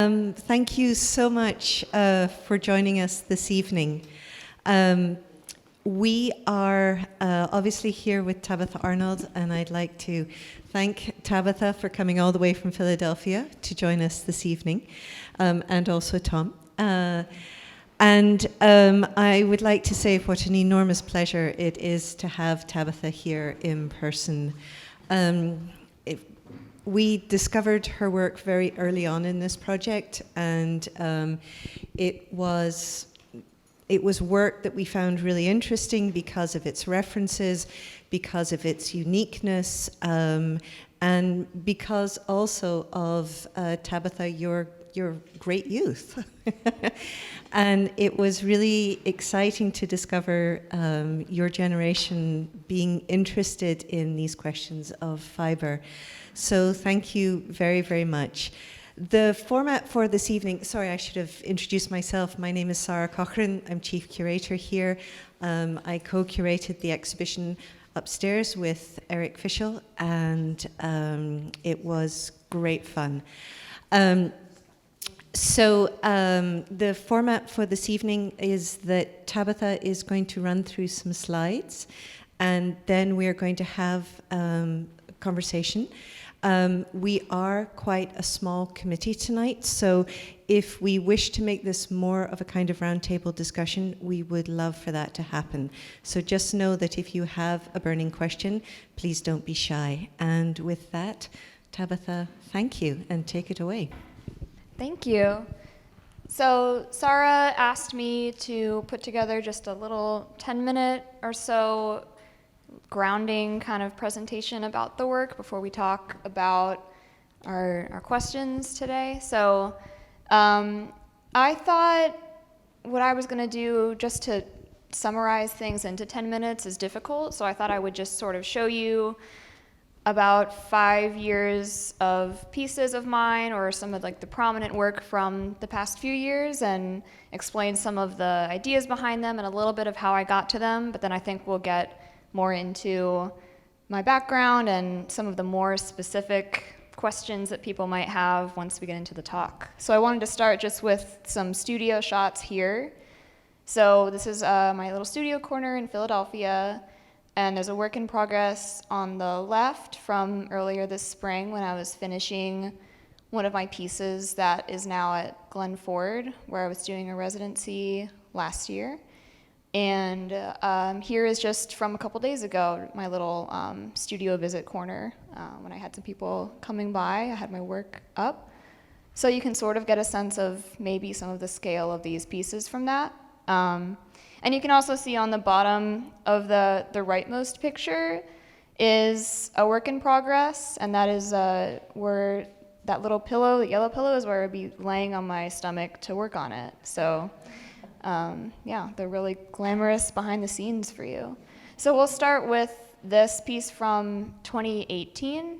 Thank you so much for joining us this evening. We are obviously here with Tabitha Arnold, and I'd like to thank Tabitha for coming all the way from Philadelphia to join us this evening, and also Tom. I would like to say what an enormous pleasure it is to have Tabitha here in person. We discovered her work very early on in this project, and it was work that we found really interesting because of its references, because of its uniqueness, and because also of Tabitha, your great youth. And it was really exciting to discover your generation being interested in these questions of fiber. So thank you very, very much. The format for this evening, sorry, I should have introduced myself. My name is Sara Cochran. I'm Chief Curator here. I co-curated the exhibition upstairs with Eric Fischel, and it was great fun. The format for this evening is that Tabitha is going to run through some slides, and then we are going to have a conversation. We are quite a small committee tonight, so if we wish to make this more of a kind of roundtable discussion, we would love for that to happen. So just know that if you have a burning question, please don't be shy. And with that, Tabitha, thank you, and take it away. Thank you. So Sara asked me to put together just a little 10-minute or so grounding kind of presentation about the work before we talk about our questions today. So I thought what I was going to do just to summarize things into 10 minutes is difficult, so I thought I would just sort of show you about 5 years of pieces of mine or some of like the prominent work from the past few years and explain some of the ideas behind them and a little bit of how I got to them, but then I think we'll get more into my background and some of the more specific questions that people might have once we get into the talk. So I wanted to start just with some studio shots here. So this is my little studio corner in Philadelphia, and there's a work in progress on the left from earlier this spring when I was finishing one of my pieces that is now at Glen Ford, where I was doing a residency last year. And here is just from a couple days ago, my little studio visit corner. When I had some people coming by, I had my work up. So you can sort of get a sense of maybe some of the scale of these pieces from that. And you can also see on the bottom of the rightmost picture is a work in progress, and that is where that little pillow, the yellow pillow, is where I'd be laying on my stomach to work on it. So yeah, they're really glamorous behind the scenes for you. So we'll start with this piece from 2018.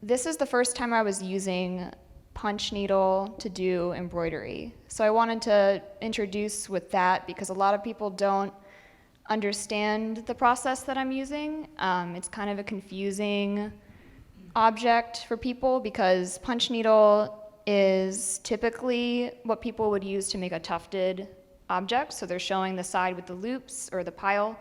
This is the first time I was using punch needle to do embroidery. So I wanted to introduce with that because a lot of people don't understand the process that I'm using. It's kind of a confusing object for people because punch needle is typically what people would use to make a tufted object. So they're showing the side with the loops or the pile,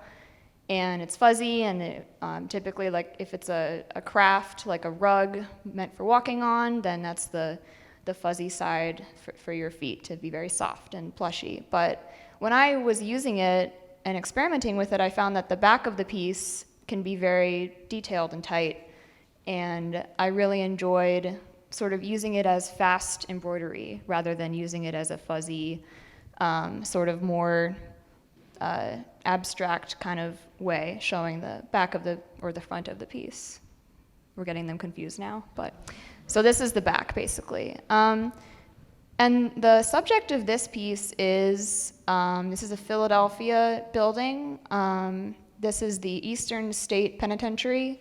and it's fuzzy, and it, typically, like if it's a craft, like a rug meant for walking on, then that's the fuzzy side for your feet to be very soft and plushy. But when I was using it and experimenting with it, I found that the back of the piece can be very detailed and tight, and I really enjoyed sort of using it as fast embroidery rather than using it as a fuzzy, sort of more abstract kind of way, showing the back of or the front of the piece. We're getting them confused now, but so this is the back basically. And the subject of this piece is, this is a Philadelphia building. This is the Eastern State Penitentiary.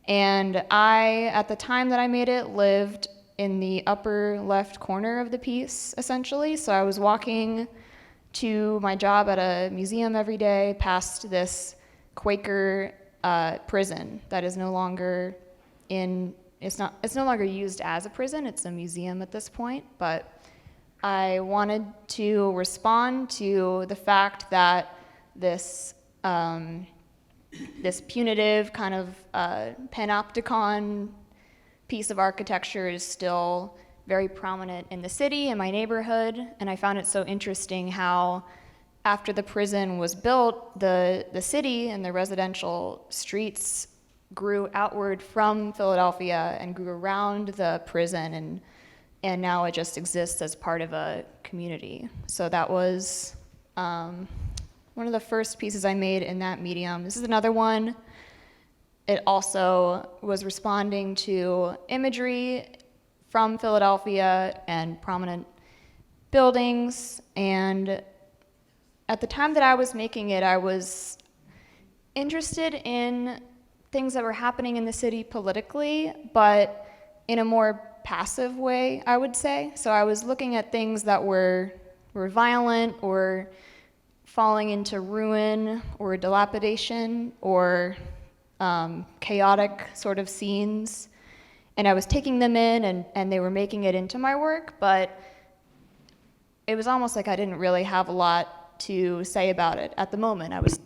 And I, at the time that I made it, lived in the upper left corner of the piece, essentially. So I was walking to my job at a museum every day past this Quaker prison that is no longer in it's no longer used as a prison, it's a museum at this point, but I wanted to respond to the fact that this punitive kind of panopticon piece of architecture is still very prominent in the city, in my neighborhood, and I found it so interesting how after the prison was built, the city and the residential streets grew outward from Philadelphia and grew around the prison, and now it just exists as part of a community. So that was one of the first pieces I made in that medium. This is another one. It also was responding to imagery from Philadelphia and prominent buildings, and at the time that I was making it, I was interested in things that were happening in the city politically, but in a more passive way, I would say. So I was looking at things that were violent or falling into ruin or dilapidation or chaotic sort of scenes. And I was taking them in and they were making it into my work, but it was almost like I didn't really have a lot to say about it at the moment. I was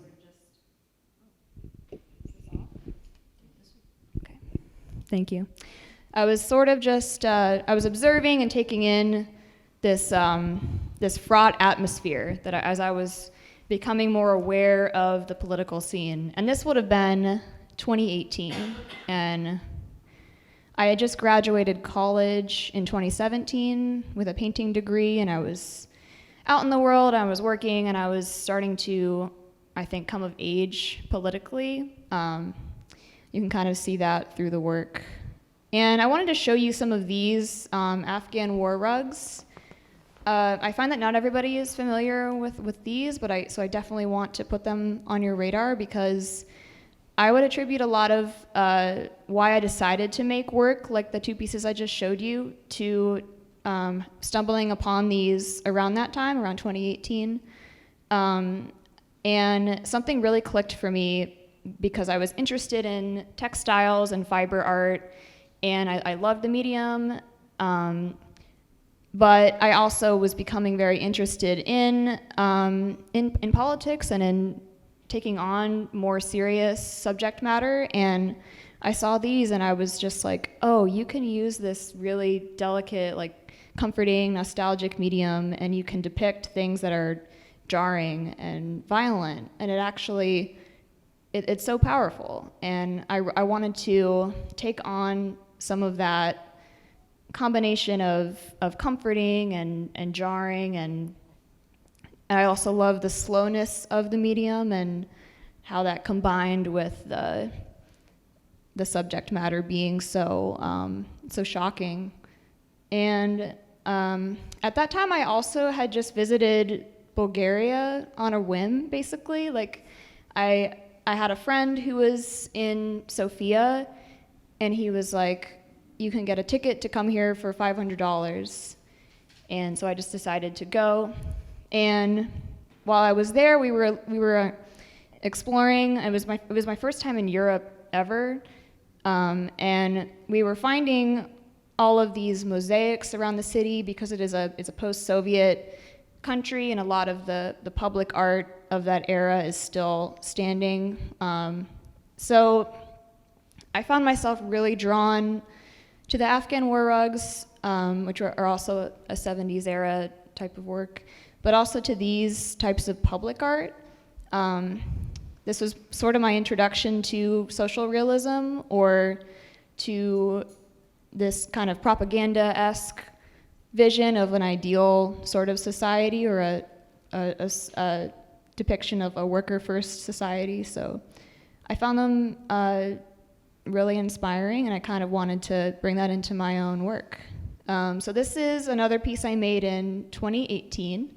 okay. Thank you. I was sort of just I was observing and taking in this this fraught atmosphere that as I was becoming more aware of the political scene. And this would have been 2018, and I had just graduated college in 2017 with a painting degree, and I was out in the world, I was working, and I was starting to, I think, come of age politically. You can kind of see that through the work. And I wanted to show you some of these Afghan war rugs. I find that not everybody is familiar with these, but so I definitely want to put them on your radar because I would attribute a lot of why I decided to make work like the two pieces I just showed you to stumbling upon these around that time, around 2018. And something really clicked for me because I was interested in textiles and fiber art, and I loved the medium, but I also was becoming very interested in politics and in taking on more serious subject matter, and I saw these and I was just like, oh, you can use this really delicate, like comforting, nostalgic medium, and you can depict things that are jarring and violent, and it actually, it's so powerful. And I wanted to take on some of that combination of comforting and jarring, and I also love the slowness of the medium and how that combined with the subject matter being so shocking. And at that time, I also had just visited Bulgaria on a whim, basically. Like, I had a friend who was in Sofia, and he was like, you can get a ticket to come here for $500. And so I just decided to go. And while I was there, we were exploring. It was my first time in Europe ever, and we were finding all of these mosaics around the city because it's a post-Soviet country, and a lot of the public art of that era is still standing. So I found myself really drawn to the Afghan war rugs, which are also a 70s era type of work, but also to these types of public art. This was sort of my introduction to social realism, or to this kind of propaganda-esque vision of an ideal sort of society, or a depiction of a worker-first society. So I found them really inspiring, and I kind of wanted to bring that into my own work. So this is another piece I made in 2018.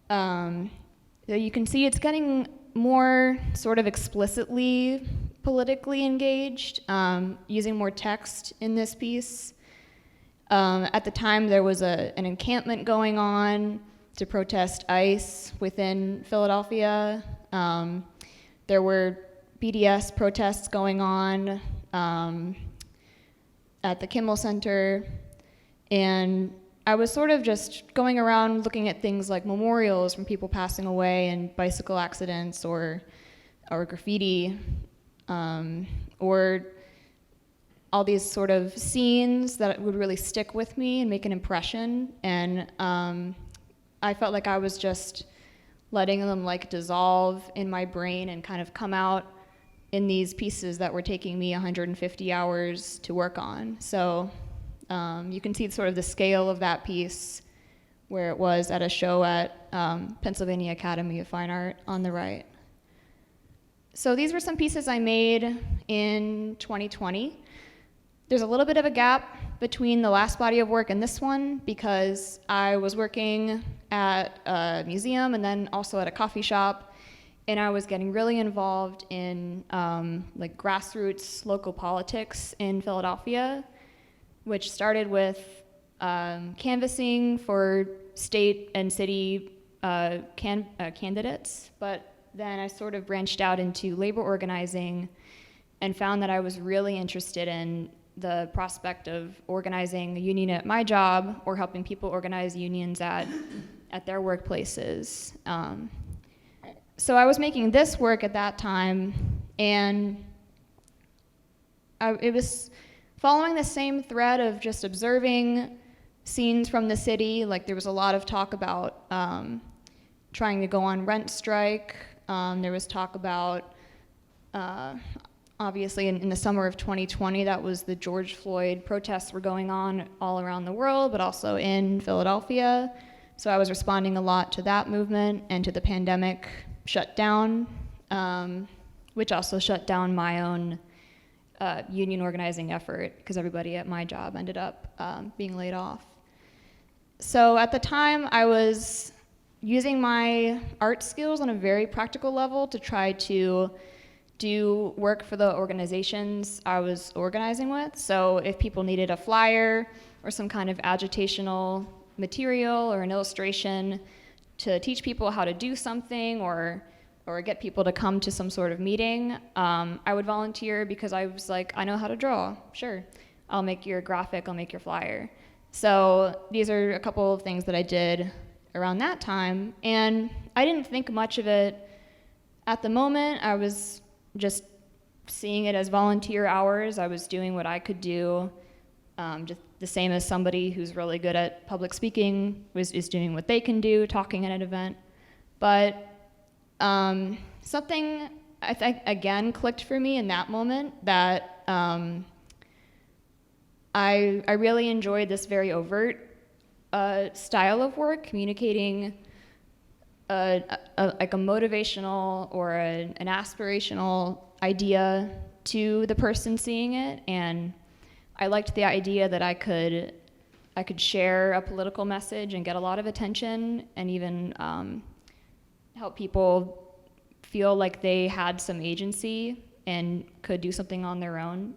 So you can see it's getting more sort of explicitly politically engaged, using more text in this piece. At the time, there was an encampment going on to protest ICE within Philadelphia. There were BDS protests going on. at the Kimmel Center, and I was sort of just going around looking at things like memorials from people passing away and bicycle accidents or graffiti, or all these sort of scenes that would really stick with me and make an impression. And I felt like I was just letting them like dissolve in my brain and kind of come out in these pieces that were taking me 150 hours to work on. So you can see sort of the scale of that piece where it was at a show at Pennsylvania Academy of Fine Art on the right. So these were some pieces I made in 2020. There's a little bit of a gap between the last body of work and this one because I was working at a museum and then also at a coffee shop, and I was getting really involved in like grassroots local politics in Philadelphia, which started with canvassing for state and city candidates, but then I sort of branched out into labor organizing and found that I was really interested in the prospect of organizing a union at my job or helping people organize unions at their workplaces. So I was making this work at that time, and it was following the same thread of just observing scenes from the city. Like there was a lot of talk about trying to go on rent strike. There was talk about obviously, in the summer of 2020, that was the George Floyd protests were going on all around the world, but also in Philadelphia. So I was responding a lot to that movement and to the pandemic shutdown, which also shut down my own union organizing effort because everybody at my job ended up being laid off. So at the time, I was using my art skills on a very practical level to try to do work for the organizations I was organizing with. So if people needed a flyer or some kind of agitational material or an illustration to teach people how to do something or get people to come to some sort of meeting, I would volunteer because I was like, I know how to draw, sure. I'll make your graphic, I'll make your flyer. So these are a couple of things that I did around that time, and I didn't think much of it at the moment. I was just seeing it as volunteer hours. I was doing what I could do, just the same as somebody who's really good at public speaking is doing what they can do, talking at an event. But something I think again clicked for me in that moment, that I really enjoyed this very overt style of work, communicating like a motivational or an aspirational idea to the person seeing it, and I liked the idea that I could share a political message and get a lot of attention, and even help people feel like they had some agency and could do something on their own.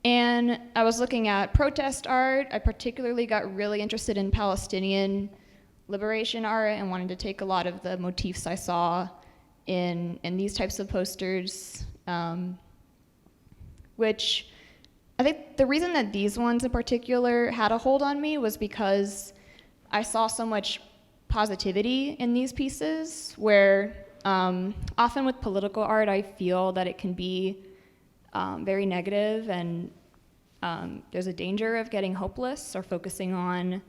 And I was looking at protest art. I particularly got really interested in Palestinian liberation art and wanted to take a lot of the motifs I saw in these types of posters, which I think the reason that these ones in particular had a hold on me was because I saw so much positivity in these pieces, where often with political art I feel that it can be very negative, and there's a danger of getting hopeless or focusing on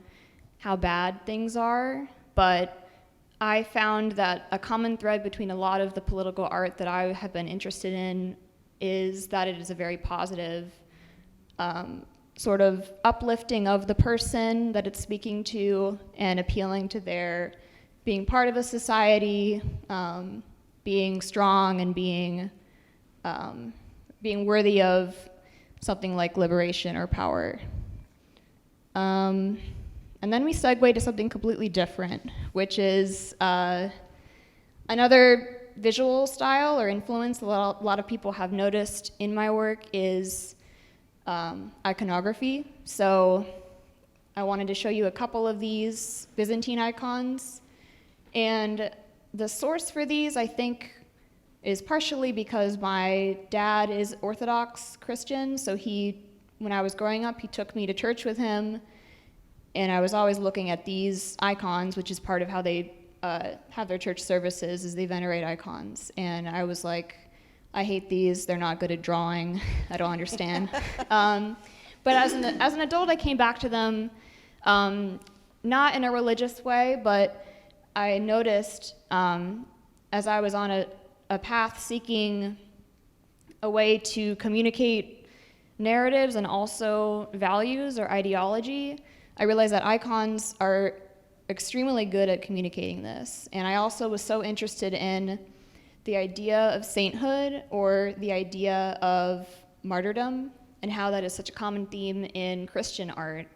how bad things are. But I found that a common thread between a lot of the political art that I have been interested in is that it is a very positive sort of uplifting of the person that it's speaking to and appealing to their being part of a society, being strong and being worthy of something like liberation or power. And then we segue to something completely different, which is another visual style or influence a lot of people have noticed in my work is iconography. So I wanted to show you a couple of these Byzantine icons. And the source for these, I think, is partially because my dad is Orthodox Christian, so when I was growing up, he took me to church with him, and I was always looking at these icons, which is part of how they have their church services, is they venerate icons. And I was like, I hate these, they're not good at drawing, I don't understand. But as an adult, I came back to them, not in a religious way, but I noticed as I was on a path seeking a way to communicate narratives and also values or ideology, I realized that icons are extremely good at communicating this. And I also was so interested in the idea of sainthood or the idea of martyrdom and how that is such a common theme in Christian art.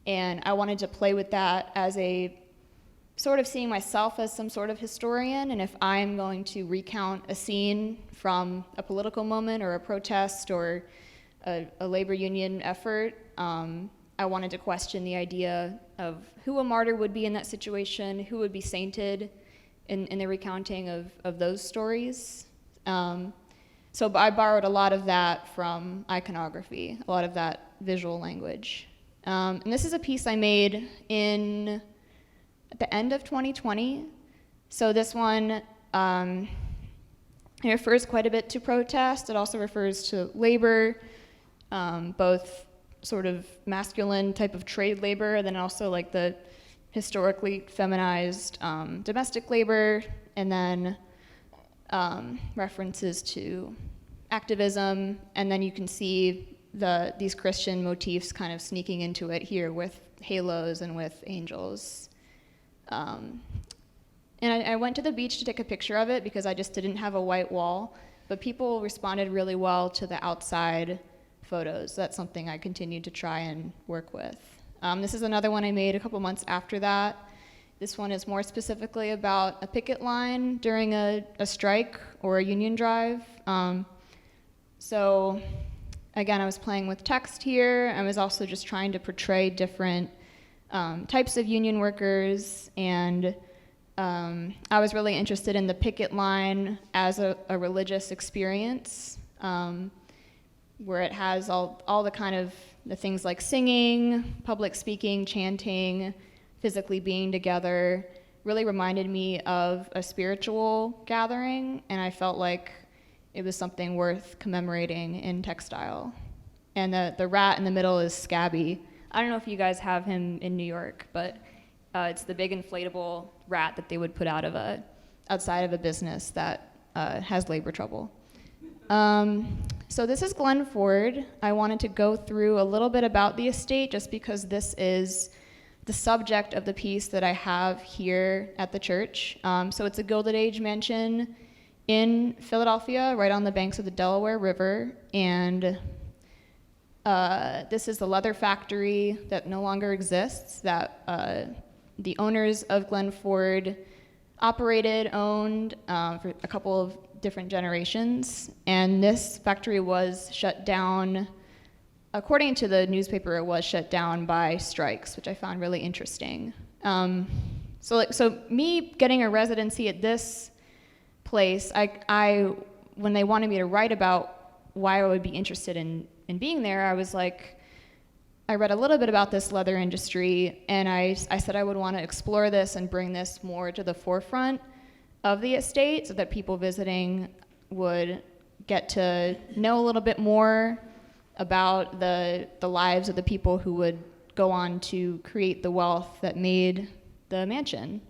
And I wanted to play with that as a sort of seeing myself as some sort of historian, and if I'm going to recount a scene from a political moment or a protest or a labor union effort, I wanted to question the idea of who a martyr would be in that situation, who would be sainted in the recounting of those stories. So I borrowed a lot of that from iconography, a lot of that visual language. And this is a piece I made at the end of 2020. So this one it refers quite a bit to protest. It also refers to labor, both sort of masculine type of trade labor, and then also like the historically feminized domestic labor, and then references to activism, and then you can see these Christian motifs kind of sneaking into it here with halos and with angels. And I went to the beach to take a picture of it because I just didn't have a white wall, but people responded really well to the outside photos. That's something I continued to try and work with. This is another one I made a couple months after that. This one is more specifically about a picket line during a strike or a union drive. So again, I was playing with text here. I was also just trying to portray different types of union workers, and I was really interested in the picket line as a religious experience, where it has all the kind of the things like singing, public speaking, chanting, physically being together, really reminded me of a spiritual gathering, and I felt like it was something worth commemorating in textile. And the rat in the middle is Scabby. I don't know if you guys have him in New York, but it's the big inflatable rat that they would put outside of a business that has labor trouble. So this is Glen Ford. I wanted to go through a little bit about the estate just because this is the subject of the piece that I have here at the church. So it's a Gilded Age mansion in Philadelphia, right on the banks of the Delaware River, and this is the leather factory that no longer exists, that the owners of Glen Ford operated, owned for a couple of different generations, and this factory was shut down. According to the newspaper, it was shut down by strikes, which I found really interesting. So me getting a residency at this place, I when they wanted me to write about why I would be interested in being there, I was like, I read a little bit about this leather industry, and I said I would want to explore this and bring this more to the forefront of the estate so that people visiting would get to know a little bit more about the lives of the people who would go on to create the wealth that made the mansion.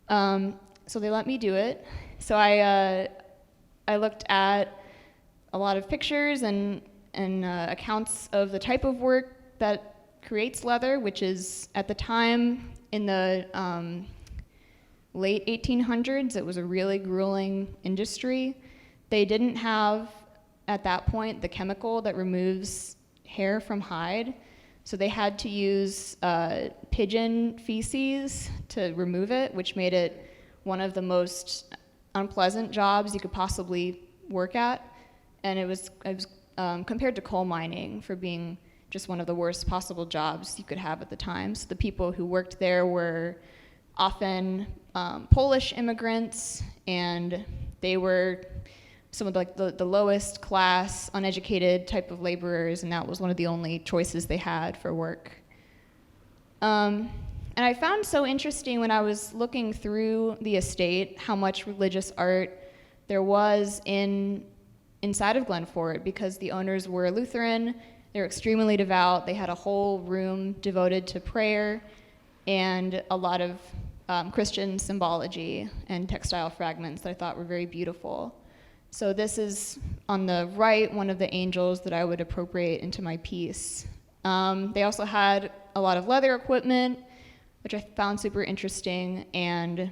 So they let me do it. So I looked at a lot of pictures and accounts of the type of work that creates leather, which is at the time in the late 1800s, it was a really grueling industry. They didn't have, at that point, the chemical that removes hair from hide, so they had to use pigeon feces to remove it, which made it one of the most unpleasant jobs you could possibly work at, and it was compared to coal mining for being just one of the worst possible jobs you could have at the time. So the people who worked there were often Polish immigrants, and They were some of the lowest class, uneducated type of laborers, and that was one of the only choices they had for work. And I found so interesting when I was looking through the estate how much religious art there was inside of Glenford, because the owners were Lutheran, they were extremely devout, they had a whole room devoted to prayer, and a lot of Christian symbology and textile fragments that I thought were very beautiful. So this is, on the right, one of the angels that I would appropriate into my piece. They also had a lot of leather equipment, which I found super interesting. And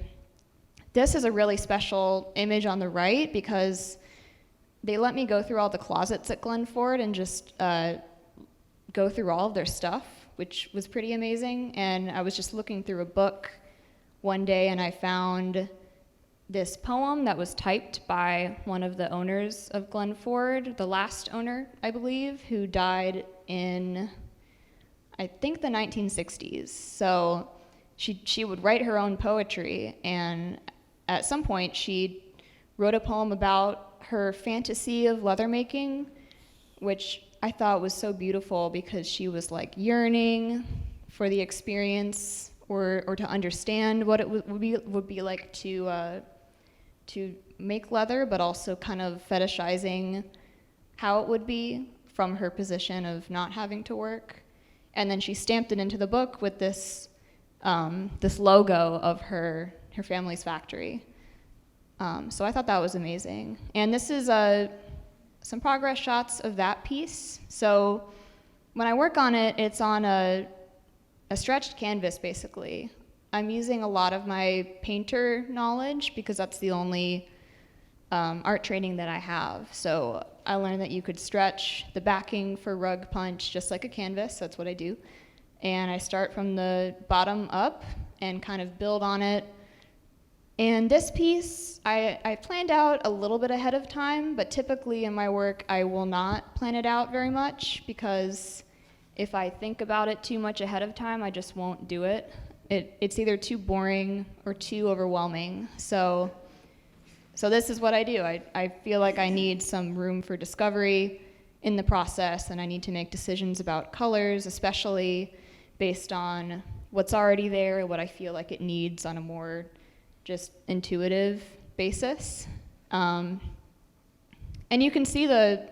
this is a really special image on the right because they let me go through all the closets at Glenford and just go through all of their stuff, which was pretty amazing. And I was just looking through a book one day and I found this poem that was typed by one of the owners of Glenford, the last owner, I believe, who died in, I think, the 1960s. So she would write her own poetry, and at some point she wrote a poem about her fantasy of leather making, which I thought was so beautiful because she was like yearning for the experience or to understand what it would be like to make leather, but also kind of fetishizing how it would be from her position of not having to work. And then she stamped it into the book with this this logo of her family's factory. So I thought that was amazing. And this is some progress shots of that piece. So when I work on it, it's on a stretched canvas, basically. I'm using a lot of my painter knowledge because that's the only art training that I have. So I learned that you could stretch the backing for rug punch just like a canvas. That's what I do. And I start from the bottom up and kind of build on it. And this piece, I planned out a little bit ahead of time, but typically in my work, I will not plan it out very much because if I think about it too much ahead of time, I just won't do it. It's either too boring or too overwhelming. So this is what I do. I feel like I need some room for discovery in the process, and I need to make decisions about colors, especially based on what's already there, what I feel like it needs on a more just intuitive basis. And you can see the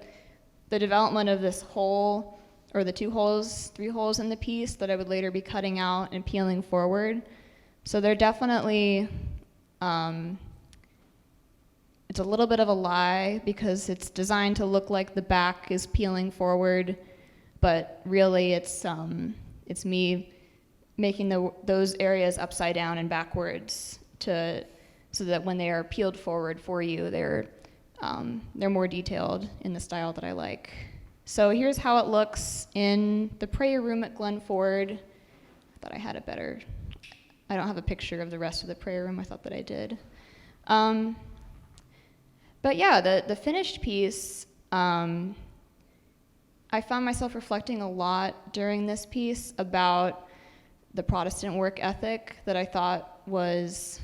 development of this hole, or the 3 holes in the piece that I would later be cutting out and peeling forward. So they're definitely, it's a little bit of a lie because it's designed to look like the back is peeling forward, but really it's me making those areas upside down and backwards so that when they are peeled forward for you, they're more detailed in the style that I like. So here's how it looks in the prayer room at Glenford. I thought I had a better, I don't have a picture of the rest of the prayer room. I thought that I did. But yeah, the finished piece, I found myself reflecting a lot during this piece about the Protestant work ethic that I thought was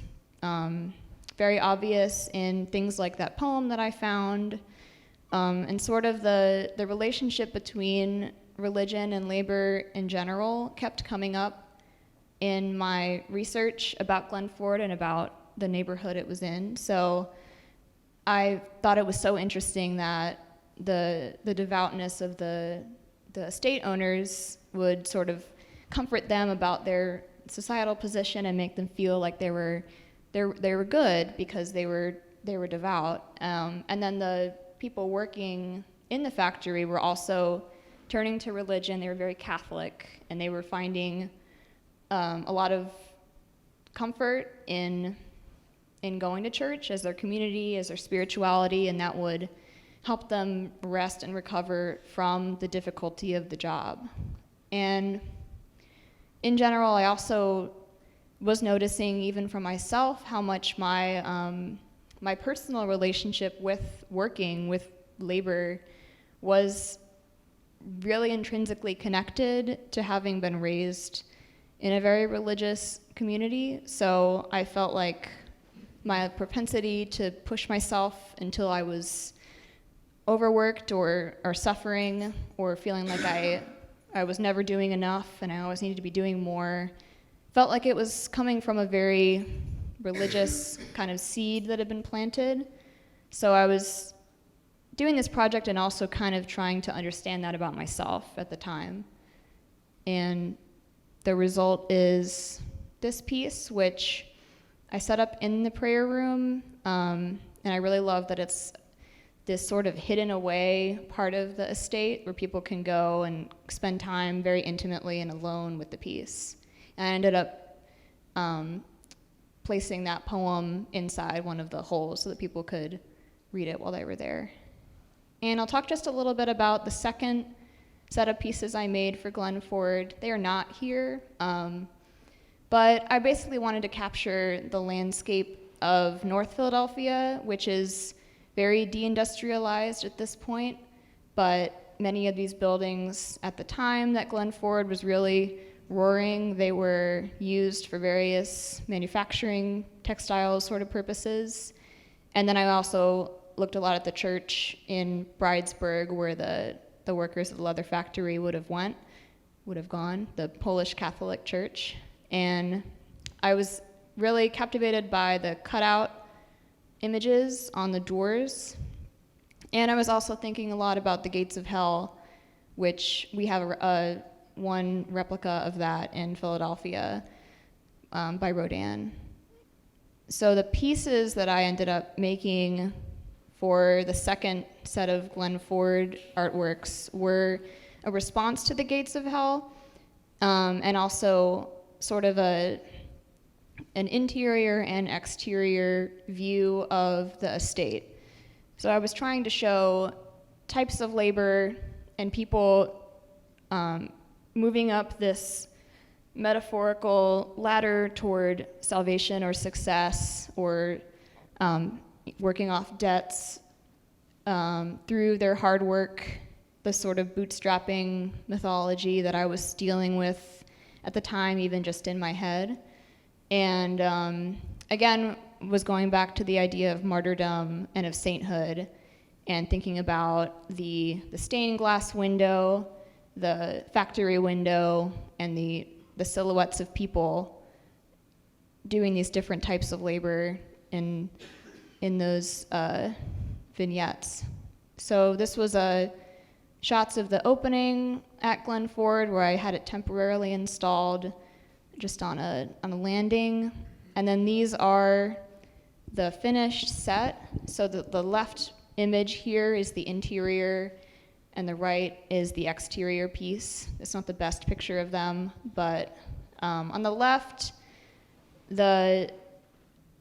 very obvious in things like that poem that I found, and sort of the relationship between religion and labor in general kept coming up in my research about Glenford and about the neighborhood it was in. So I thought it was so interesting that the devoutness of the estate owners would sort of comfort them about their societal position and make them feel like they were good because they were devout. And then the people working in the factory were also turning to religion. They were very Catholic, and they were finding a lot of comfort in going to church as their community, as their spirituality, and that would help them rest and recover from the difficulty of the job. And in general, I also was noticing, even for myself, how much my personal relationship with working with labor was really intrinsically connected to having been raised in a very religious community. So I felt like my propensity to push myself until I was overworked or suffering or feeling like I was never doing enough and I always needed to be doing more, felt like it was coming from a very religious kind of seed that had been planted. So I was doing this project and also kind of trying to understand that about myself at the time. And the result is this piece, which I set up in the prayer room, and I really love that it's this sort of hidden away part of the estate where people can go and spend time very intimately and alone with the piece. And I ended up placing that poem inside one of the holes so that people could read it while they were there. And I'll talk just a little bit about the second set of pieces I made for Glen Ford. They are not here, but I basically wanted to capture the landscape of North Philadelphia, which is very deindustrialized at this point, but many of these buildings at the time that Glen Ford was really roaring, they were used for various manufacturing, textiles sort of purposes. And then I also looked a lot at the church in Bridesburg where the workers of the leather factory would have gone, the Polish Catholic Church. And I was really captivated by the cutout images on the doors. And I was also thinking a lot about the gates of hell, which we have one replica of that in Philadelphia by Rodin. So the pieces that I ended up making for the second set of Glen Ford artworks were a response to the gates of hell, and also sort of an interior and exterior view of the estate. So I was trying to show types of labor and people moving up this metaphorical ladder toward salvation or success or working off debts through their hard work, the sort of bootstrapping mythology that I was dealing with at the time, even just in my head. And again, was going back to the idea of martyrdom and of sainthood and thinking about the stained glass window, the factory window, and the silhouettes of people doing these different types of labor in those vignettes. So this was shots of the opening at Glen Ford where I had it temporarily installed just on a landing. And then these are the finished set. So the left image here is the interior and the right is the exterior piece. It's not the best picture of them, but on the left, the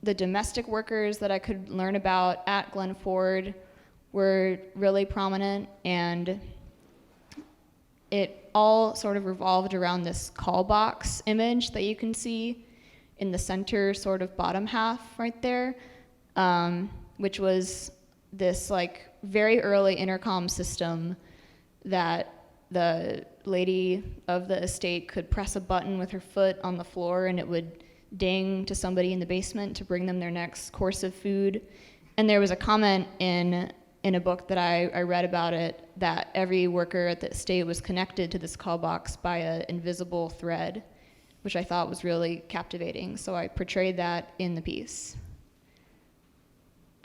domestic workers that I could learn about at Glen Ford were really prominent, and it all sort of revolved around this call box image that you can see in the center sort of bottom half right there, which was this like very early intercom system that the lady of the estate could press a button with her foot on the floor and it would ding to somebody in the basement to bring them their next course of food. And there was a comment in a book that I read about it that every worker at the estate was connected to this call box by an invisible thread, which I thought was really captivating. So I portrayed that in the piece.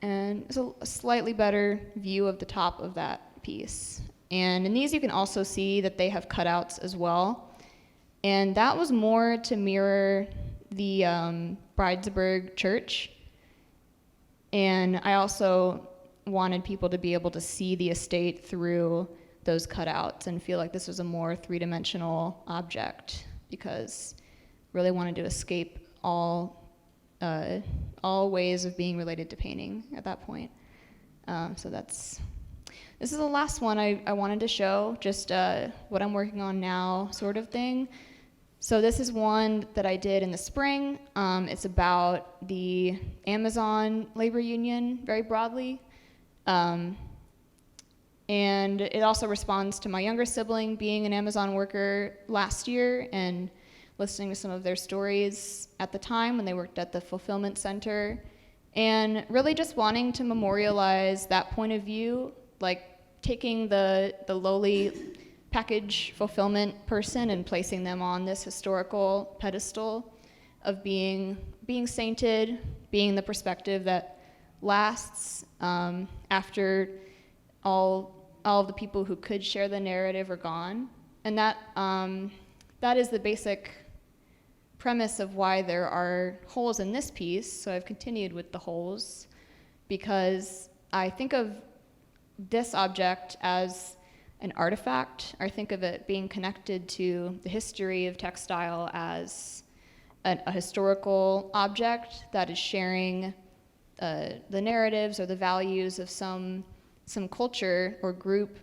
And it's a slightly better view of the top of that piece. And in these you can also see that they have cutouts as well. And that was more to mirror the Bridesburg church. And I also wanted people to be able to see the estate through those cutouts and feel like this was a more three-dimensional object, because really wanted to escape all ways of being related to painting at that point. So this is the last one I wanted to show, just what I'm working on now sort of thing. So this is one that I did in the spring. It's about the Amazon labor union very broadly. And it also responds to my younger sibling being an Amazon worker last year and listening to some of their stories at the time when they worked at the fulfillment center and really just wanting to memorialize that point of view, like taking the lowly package fulfillment person and placing them on this historical pedestal of being sainted, being the perspective that lasts after all of the people who could share the narrative are gone. And that is the basic premise of why there are holes in this piece. So I've continued with the holes because I think of this object as an artifact. I think of it being connected to the history of textile as a historical object that is sharing the narratives or the values of some culture or group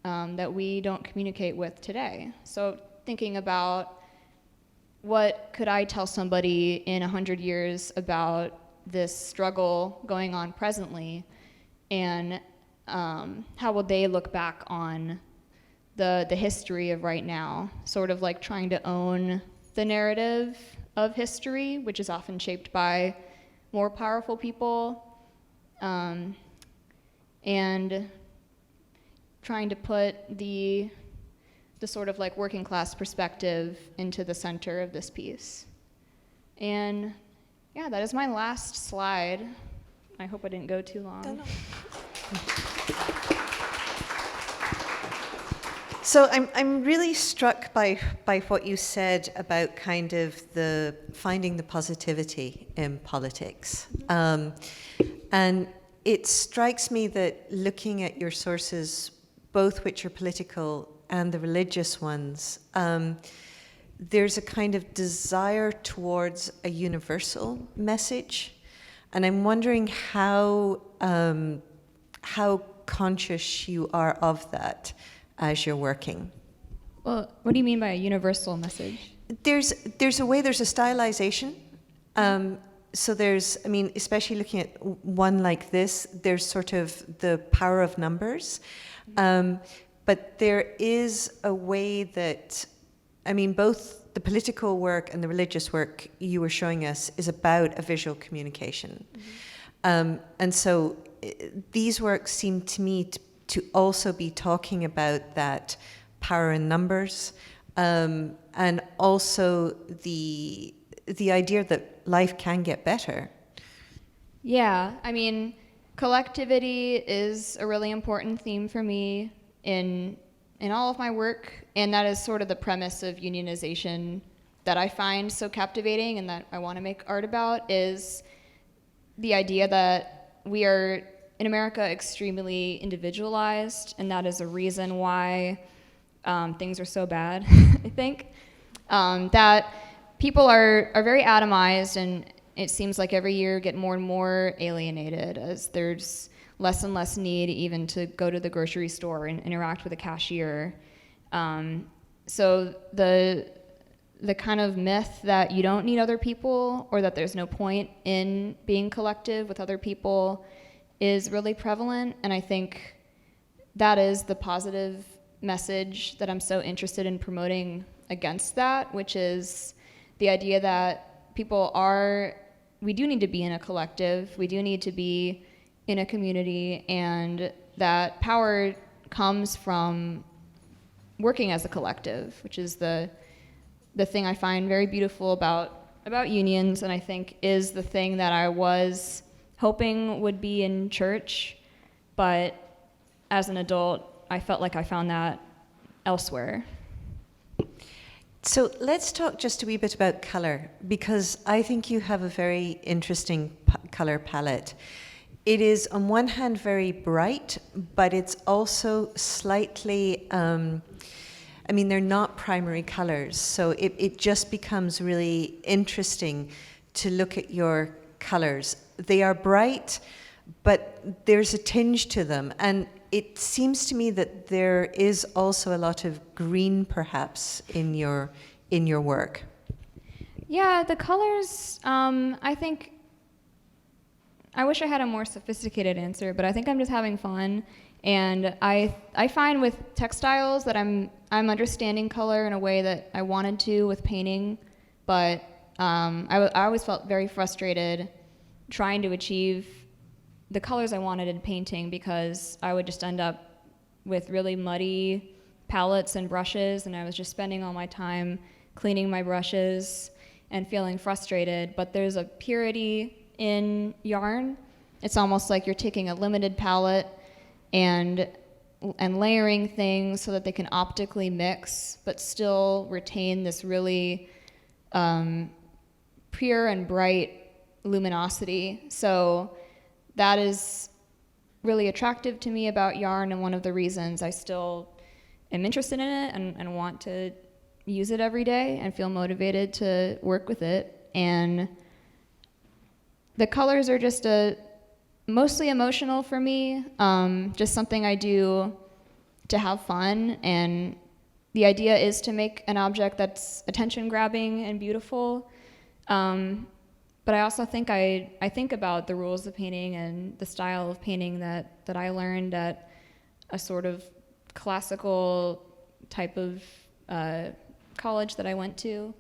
that we don't communicate with today. So thinking about what could I tell somebody in 100 years about this struggle going on presently, and how will they look back on the history of right now, sort of like trying to own the narrative of history, which is often shaped by more powerful people, and trying to put the sort of like working class perspective into the center of this piece. And yeah, that is my last slide. I hope I didn't go too long. No. So I'm really struck by what you said about kind of the finding the positivity in politics. And it strikes me that looking at your sources, both which are political and the religious ones, there's a kind of desire towards a universal message. And I'm wondering how conscious you are of that as you're working. Well, what do you mean by a universal message? There's a stylization. So there's, I mean, especially looking at one like this, there's sort of the power of numbers. But there is a way that, I mean, both the political work and the religious work you were showing us is about a visual communication. And so these works seem to me to also be talking about that power in numbers, and also the idea that life can get better. Yeah, I mean, collectivity is a really important theme for me in all of my work, and that is sort of the premise of unionization that I find so captivating and that I want to make art about, is the idea that we are, in America, extremely individualized, and that is a reason why things are so bad, I think. That people are very atomized, and it seems like every year get more and more alienated as there's less and less need even to go to the grocery store and interact with a cashier. So the kind of myth that you don't need other people or that there's no point in being collective with other people is really prevalent, and I think that is the positive message that I'm so interested in promoting against that, which is the idea that we do need to be in a collective, we do need to be in a community, and that power comes from working as a collective, which is the thing I find very beautiful about unions, and I think is the thing that I was hoping would be in church, but as an adult, I felt like I found that elsewhere. So let's talk just a wee bit about colour, because I think you have a very interesting colour palette. It is on one hand very bright, but it's also slightly, I mean, they're not primary colours, so it just becomes really interesting to look at your colours. They are bright, but there's a tinge to them, and it seems to me that there is also a lot of green, perhaps, in your work. Yeah, the colors, I think, I wish I had a more sophisticated answer, but I think I'm just having fun. And I find with textiles that I'm understanding color in a way that I wanted to with painting, but I always felt very frustrated trying to achieve the colors I wanted in painting, because I would just end up with really muddy palettes and brushes, and I was just spending all my time cleaning my brushes and feeling frustrated. But there's a purity in yarn. It's almost like you're taking a limited palette and layering things so that they can optically mix but still retain this really pure and bright luminosity. So that is really attractive to me about yarn, and one of the reasons I still am interested in it and want to use it every day and feel motivated to work with it. And the colors are just mostly emotional for me, just something I do to have fun. And the idea is to make an object that's attention-grabbing and beautiful. But I also think I think about the rules of painting and the style of painting that I learned at a sort of classical type of college that I went to.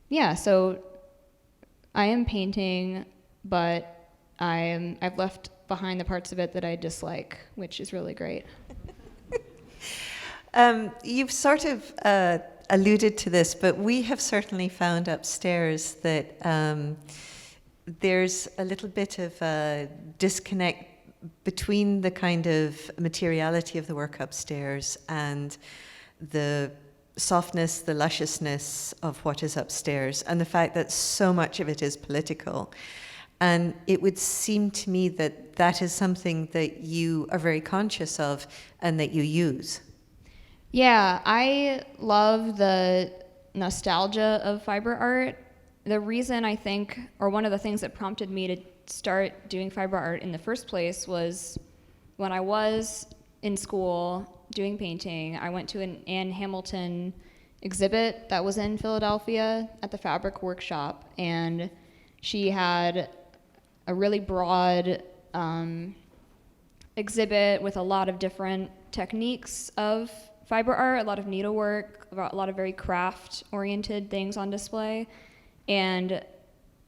Yeah, so I am painting, but I've left behind the parts of it that I dislike, which is really great. You've sort of alluded to this, but we have certainly found upstairs that there's a little bit of a disconnect between the kind of materiality of the work upstairs and the softness, the lusciousness of what is upstairs, and the fact that so much of it is political. And it would seem to me that that is something that you are very conscious of and that you use. Yeah, I love the nostalgia of fiber art. The reason I think, or one of the things that prompted me to start doing fiber art in the first place, was when I was in school doing painting, I went to an Anne Hamilton exhibit that was in Philadelphia at the Fabric Workshop, and she had a really broad exhibit with a lot of different techniques of fiber art, a lot of needlework, a lot of very craft-oriented things on display. And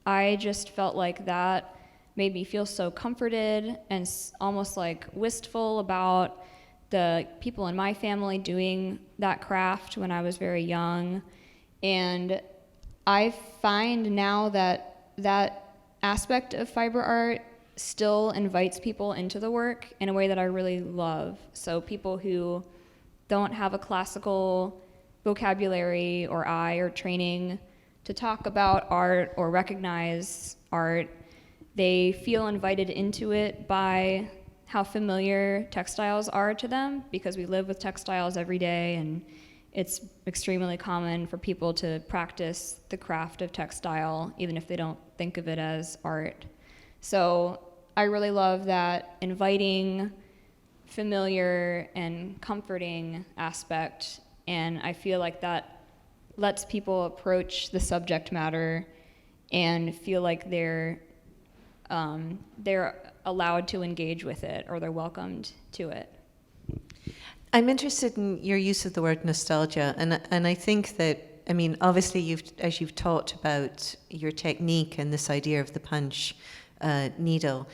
I just felt like that made me feel so comforted and almost like wistful about the people in my family doing that craft when I was very young. And I find now that that aspect of fiber art still invites people into the work in a way that I really love. So people who don't have a classical vocabulary or eye or training to talk about art or recognize art, they feel invited into it by how familiar textiles are to them, because we live with textiles every day, and it's extremely common for people to practice the craft of textile even if they don't think of it as art. So I really love that inviting, familiar, and comforting aspect, and I feel like that lets people approach the subject matter and feel like they're allowed to engage with it, or they're welcomed to it. I'm interested in your use of the word nostalgia, and I think that, I mean, obviously as you've talked about your technique and this idea of the punch needle,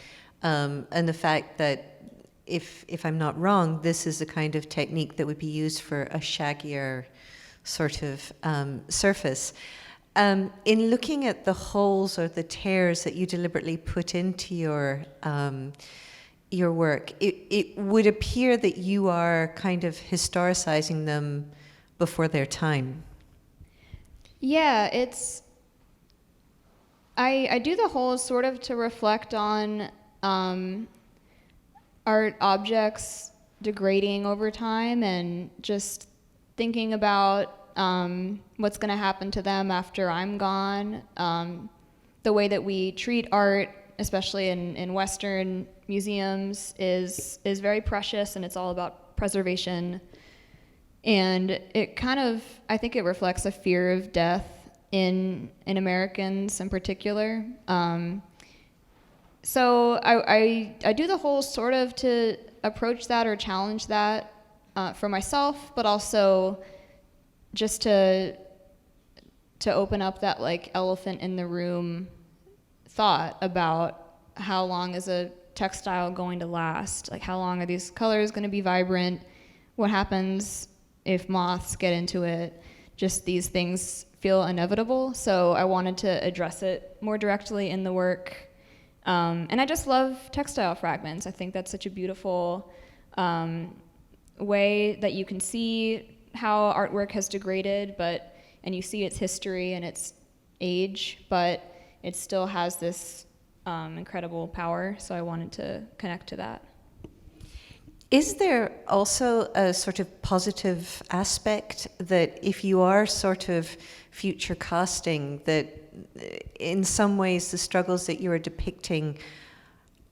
and the fact that if I'm not wrong, this is a kind of technique that would be used for a shaggier sort of surface. In looking at the holes or the tears that you deliberately put into your work, it would appear that you are kind of historicizing them before their time. Yeah, I do the holes sort of to reflect on art objects degrading over time, and just thinking about what's going to happen to them after I'm gone. The way that we treat art, especially in Western museums, is very precious, and it's all about preservation. And it kind of, I think it reflects a fear of death in Americans in particular. So I do the whole sort of to approach that or challenge that for myself, but also just to to open up that like elephant in the room thought about how long is a textile going to last? Like, how long are these colors going to be vibrant? What happens if moths get into it? Just these things feel inevitable, so I wanted to address it more directly in the work. And I just love textile fragments. I think that's such a beautiful way that you can see how artwork has degraded, and you see its history and its age, but it still has this incredible power, so I wanted to connect to that. Is there also a sort of positive aspect that if you are sort of future casting, that in some ways the struggles that you are depicting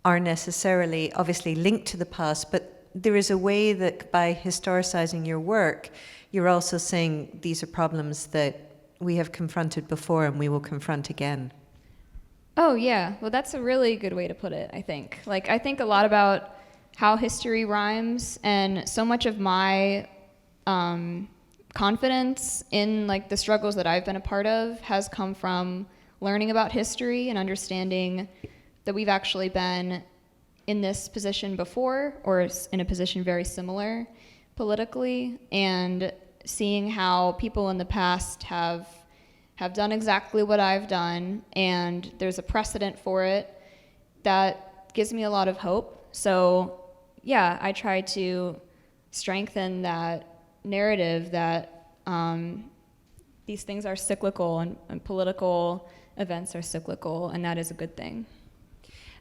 are necessarily obviously linked to the past, but there is a way that by historicizing your work, you're also saying these are problems that we have confronted before and we will confront again? Oh, yeah. Well, that's a really good way to put it, I think. Like, I think a lot about how history rhymes, and so much of my confidence in like the struggles that I've been a part of has come from learning about history and understanding that we've actually been in this position before, or in a position very similar politically, and seeing how people in the past have done exactly what I've done, and there's a precedent for it that gives me a lot of hope. So yeah, I try to strengthen that narrative that these things are cyclical, and political events are cyclical, and that is a good thing.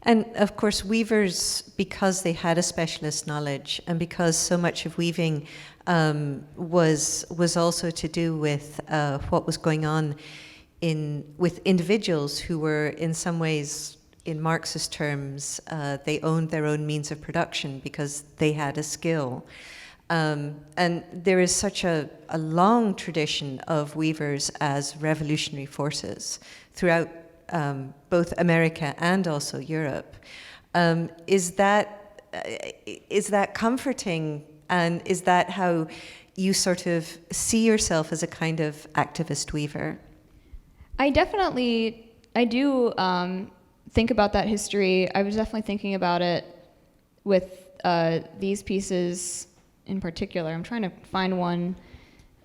And of course, weavers, because they had a specialist knowledge, and because so much of weaving was also to do with what was going on with individuals who were in some ways, in Marxist terms, they owned their own means of production because they had a skill. And there is such a long tradition of weavers as revolutionary forces throughout both America and also Europe. Is that comforting, and is that how you sort of see yourself as a kind of activist weaver? I do think about that history. I was definitely thinking about it with these pieces in particular. I'm trying to find one.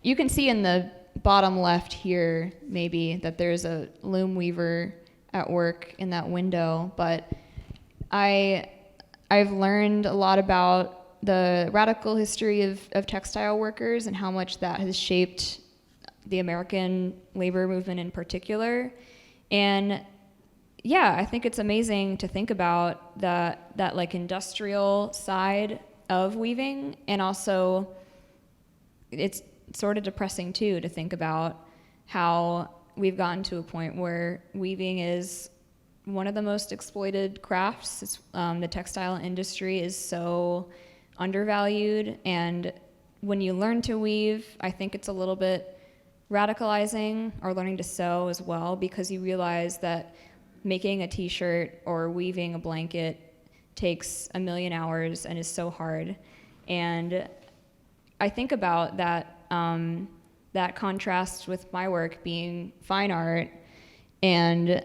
You can see in the bottom left here, maybe, that there's a loom weaver at work in that window, but I've learned a lot about the radical history of textile workers and how much that has shaped the American labor movement in particular. And yeah, I think it's amazing to think about that like industrial side of weaving, and also it's sort of depressing too to think about how we've gotten to a point where weaving is one of the most exploited crafts. The textile industry is so undervalued, and when you learn to weave, I think it's a little bit radicalizing, or learning to sew as well, because you realize that making a t-shirt or weaving a blanket takes 1 million hours and is so hard. And I think about that that contrast with my work being fine art, and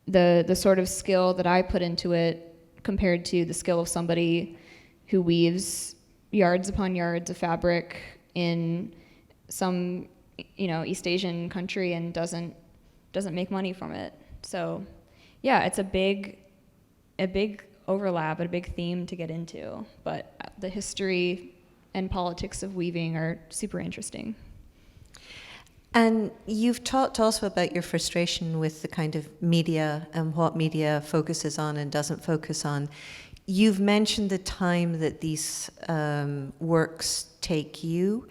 the sort of skill that I put into it compared to the skill of somebody who weaves yards upon yards of fabric in some East Asian country and doesn't make money from it. So yeah, it's a big overlap, a big theme to get into, but the history and politics of weaving are super interesting. And you've talked also about your frustration with the kind of media and what media focuses on and doesn't focus on. You've mentioned the time that these works take you.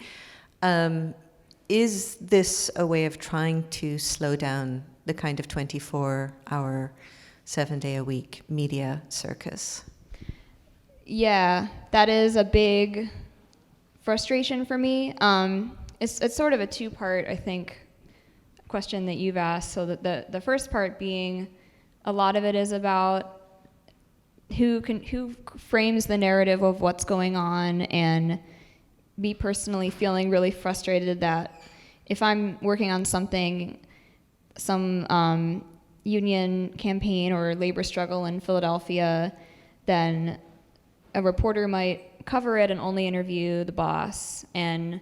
Is this a way of trying to slow down the kind of 24-hour, 7-day-a-week media circus? Yeah, that is a big frustration for me. It's sort of a two-part, I think, question that you've asked. So that the first part being, a lot of it is about who frames the narrative of what's going on, and me personally feeling really frustrated that if I'm working on something some union campaign or labor struggle in Philadelphia, then a reporter might cover it and only interview the boss. And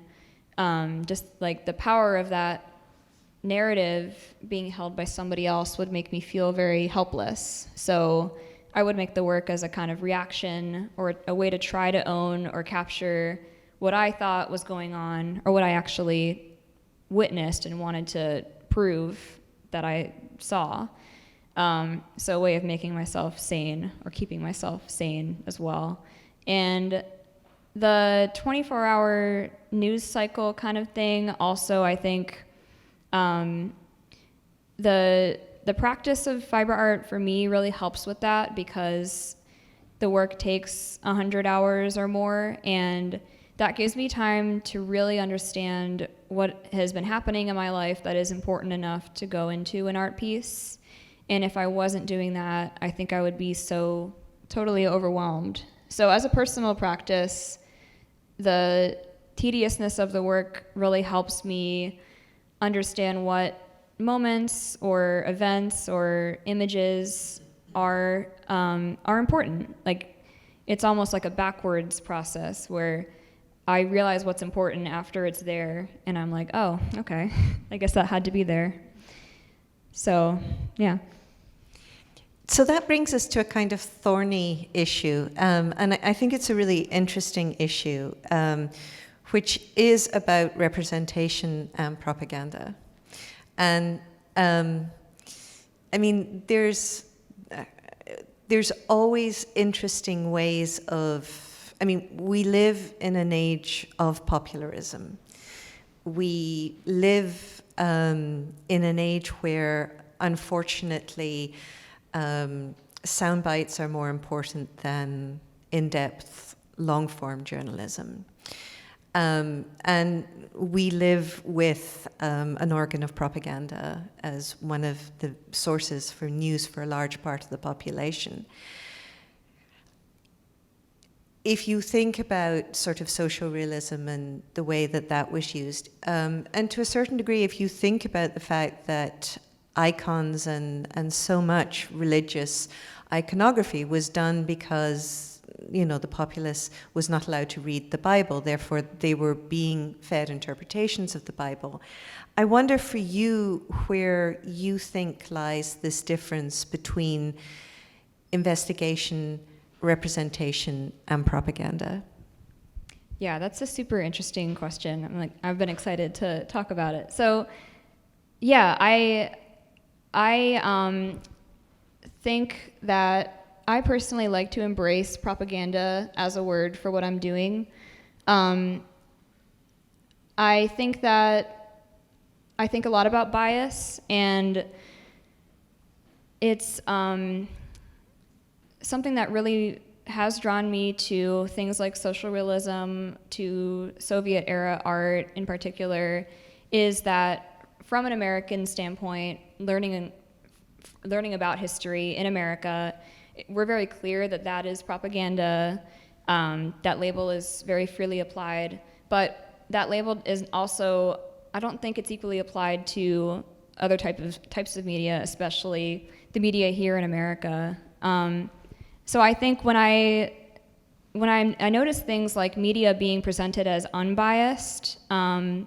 just like the power of that narrative being held by somebody else would make me feel very helpless. So I would make the work as a kind of reaction or a way to try to own or capture what I thought was going on or what I actually witnessed and wanted to prove that I saw. So a way of making myself sane or keeping myself sane as well. And the 24-hour news cycle kind of thing also, I think, the practice of fiber art for me really helps with that because the work takes 100 hours or more, and that gives me time to really understand what has been happening in my life that is important enough to go into an art piece. And if I wasn't doing that, I think I would be so totally overwhelmed. So as a personal practice, the tediousness of the work really helps me understand what moments or events or images are important. Like, it's almost like a backwards process where I realize what's important after it's there, and I'm like, oh, okay, I guess that had to be there. So, yeah. So that brings us to a kind of thorny issue, and I think it's a really interesting issue, which is about representation and propaganda. And I mean, there's always interesting ways of, I mean, we live in an age of popularism. We live in an age where, unfortunately, sound bites are more important than in-depth, long-form journalism. And we live with an organ of propaganda as one of the sources for news for a large part of the population. If you think about sort of social realism and the way that that was used, and to a certain degree, if you think about the fact that icons and so much religious iconography was done because, you know, the populace was not allowed to read the Bible, therefore they were being fed interpretations of the Bible. I wonder for you where you think lies this difference between investigation, representation, and propaganda. Yeah, that's a super interesting question. I've been excited to talk about it. So, yeah, I think that I personally like to embrace propaganda as a word for what I'm doing. I think a lot about bias, and it's something that really has drawn me to things like social realism, to Soviet era art in particular, is that from an American standpoint, learning about history in America, we're very clear that that is propaganda. That label is very freely applied, but that label is also, I don't think it's equally applied to other types of media, especially the media here in America. So I think when I notice things like media being presented as unbiased, and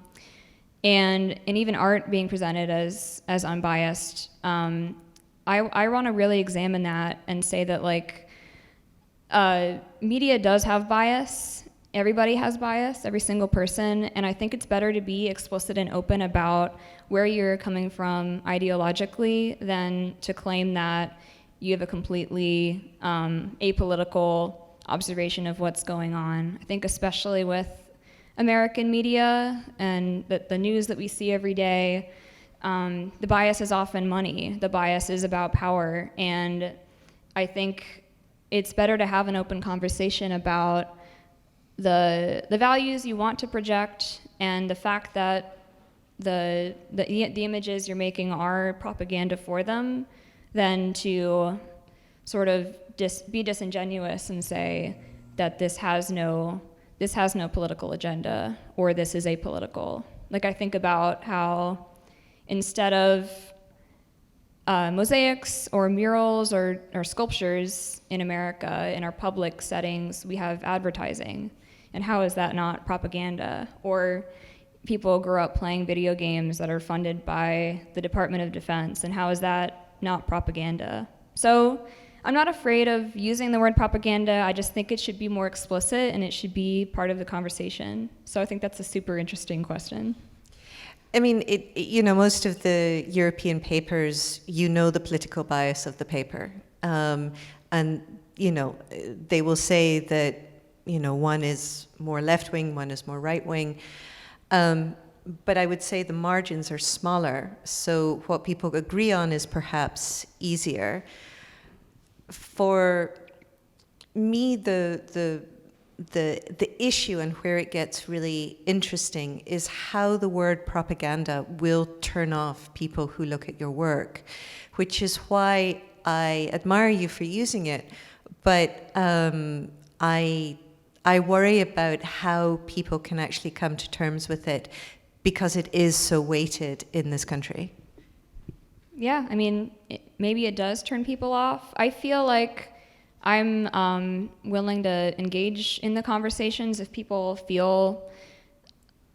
even art being presented as unbiased, I want to really examine that and say that, like, media does have bias. Everybody has bias, every single person, and I think it's better to be explicit and open about where you're coming from ideologically than to claim that you have a completely apolitical observation of what's going on. I think especially with American media and the news that we see every day, the bias is often money. The bias is about power, and I think it's better to have an open conversation about the values you want to project and the fact that the images you're making are propaganda for them, than to sort of be disingenuous and say that this has no political agenda or this is apolitical. Like, I think about how instead of mosaics or murals or sculptures in America, in our public settings, we have advertising. And how is that not propaganda? Or people grow up playing video games that are funded by the Department of Defense, and how is that not propaganda? So I'm not afraid of using the word propaganda. I just think it should be more explicit and it should be part of the conversation. So I think that's a super interesting question. I mean, most of the European papers, the political bias of the paper. And, they will say that, one is more left-wing, one is more right-wing. But I would say the margins are smaller. So what people agree on is perhaps easier. For me, the issue and where it gets really interesting is how the word propaganda will turn off people who look at your work, which is why I admire you for using it, but I worry about how people can actually come to terms with it because it is so weighted in this country. Yeah, I mean, maybe it does turn people off. I feel like I'm willing to engage in the conversations if people feel